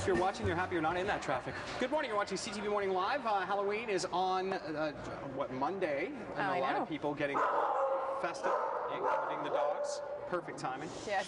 you're watching, you're happy you're not in that traffic. Good morning, you're watching CTV Morning Live. Halloween is on, Monday, and a lot of people getting festive, including the dogs. Perfect timing. Yes.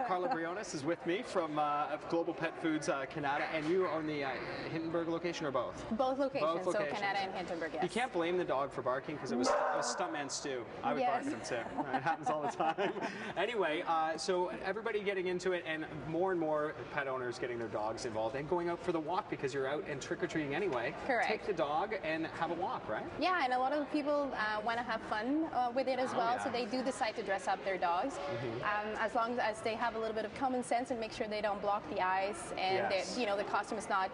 Carla Briones is with me from Global Pet Foods Canada, and you own the Hindenburg location, or both? Both locations, so Canada and Hindenburg, yes. You can't blame the dog for barking because it was Stuntman Stu. I would bark at him too. It happens all the time. Anyway, so everybody getting into it, and more pet owners getting their dogs involved and going out for the walk because you're out and trick-or-treating anyway. Correct. Take the dog and have a walk, right? Yeah, and a lot of people want to have fun with it as well, so they do decide to dress up their dogs. As long as they have a little bit of common sense and make sure they don't block the eyes, and the costume is not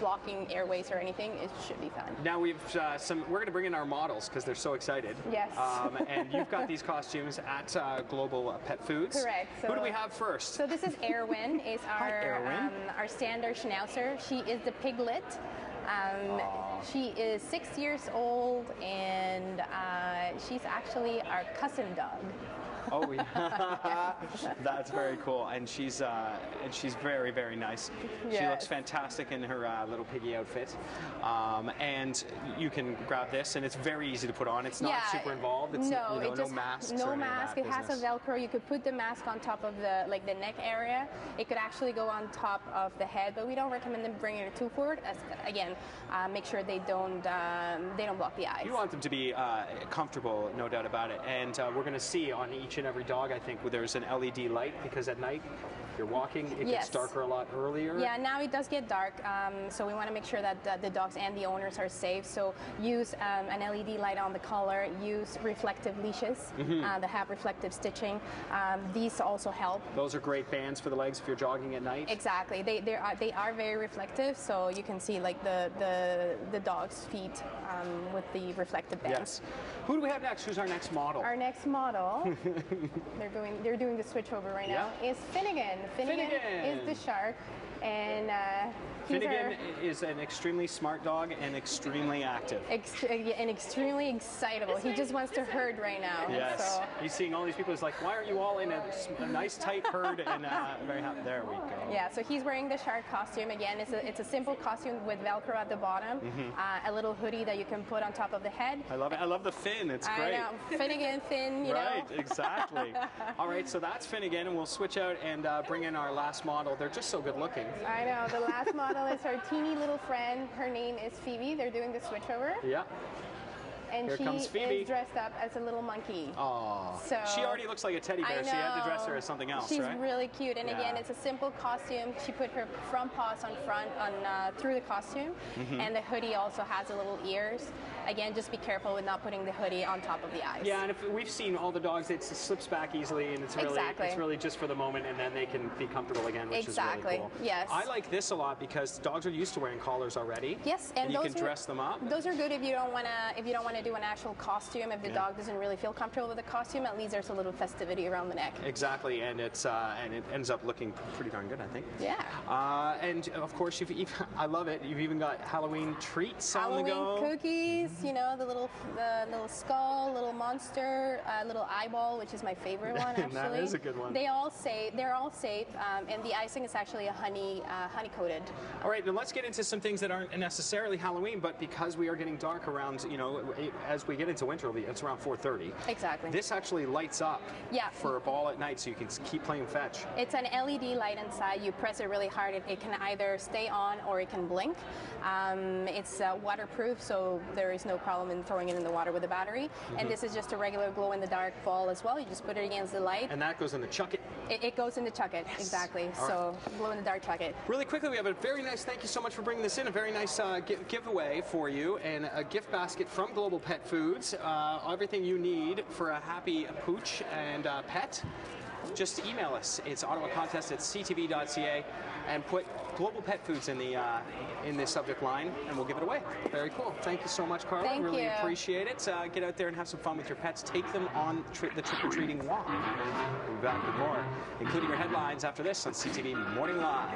blocking airways or anything, it should be fun. Now we're going to bring in our models because they're so excited. Yes. And you've got these costumes at Global Pet Foods. Correct. So, who do we have first? So this is Erwin, is our standard schnauzer. She is the piglet. She is 6 years old, and she's actually our cousin dog. Oh yeah, that's very cool, and she's very, very nice. Yes. She looks fantastic in her little piggy outfit, and you can grab this, and it's very easy to put on. It's not super involved. It's no masks. No mask. It has a Velcro. You could put the mask on top of the neck area. It could actually go on top of the head, but we don't recommend them bringing it too forward. Again, make sure they don't block the eyes. You want them to be comfortable, no doubt about it. And we're going to see on each and every dog, I think, where there's an LED light, because at night you're walking, it gets darker a lot earlier. Yeah, now it does get dark, so we want to make sure that the dogs and the owners are safe. So use an LED light on the collar, use reflective leashes that have reflective stitching. These also help. Those are great bands for the legs if you're jogging at night. Exactly. They are very reflective, so you can see like the dog's feet with the reflective bands. Yes. Who do we have next? Who's our next model? Our next model, they're doing the switch over right now, is Finnegan. Finnegan is the shark, and Finnegan is an extremely smart dog and extremely active. And extremely excitable. He just wants to herd right now. Yes. So. He's seeing all these people. He's like, why aren't you all in a nice tight herd and very happy? There we go. Yeah, so he's wearing the shark costume. Again, it's a simple costume with Velcro at the bottom, a little hoodie that you can put on top of the head. I love it. I love the fin. It's great. I know. Finnegan fin, you know. Right, exactly. All right, so that's Finnegan, and we'll switch out and bring in our last model. They're just so good looking. I know. The last model is our teeny little friend. Her name is Phoebe. They're doing the switchover. Yeah. And Here comes Phoebe. Is dressed up as a little monkey. Oh, so she already looks like a teddy bear. So you had to dress her as something else, She's right? really cute, and again, it's a simple costume. She put her front paws on front through the costume, and the hoodie also has a little ears. Again, just be careful with not putting the hoodie on top of the eyes. Yeah, and if we've seen all the dogs, it slips back easily, and it's really just for the moment, and then they can be comfortable again, which is really cool. Yes. I like this a lot because dogs are used to wearing collars already. Yes, and you can dress them up. Those are good if you don't want to do an actual costume. If the dog doesn't really feel comfortable with the costume, at least there's a little festivity around the neck. Exactly, and it ends up looking pretty darn good, I think. Yeah. And of course, I love it. You've even got Halloween treats on the go. Halloween cookies. You know, the little skull, little monster, little eyeball, which is my favorite one actually. That is a good one. They're all safe, and the icing is actually a honey coated. All right, now let's get into some things that aren't necessarily Halloween, but because we are getting dark around, as we get into winter, it's around 4:30. Exactly. This actually lights up for a ball at night, so you can keep playing fetch. It's an LED light inside. You press it really hard. It can either stay on or it can blink. It's waterproof, so there is no problem in throwing it in the water with a battery. And this is just a regular glow-in-the-dark ball as well. You just put it against the light. And that goes in the Chuck It. It goes in the Chuck It, exactly. All so glow-in-the-dark Chuck It. Really quickly, we have a very nice, thank you so much for bringing this in, a very nice giveaway for you, and a gift basket from Global Pet Foods. Everything you need for a happy pooch and pet. Just email us. It's ottawacontest@ctv.ca, and put Global Pet Foods in the subject line, and we'll give it away. Very cool. Thank you so much, Carla. Thank really you. Appreciate it. Get out there and have some fun with your pets. Take them on the trick-or-treating walk. We'll be back with more, including your headlines after this on CTV Morning Live.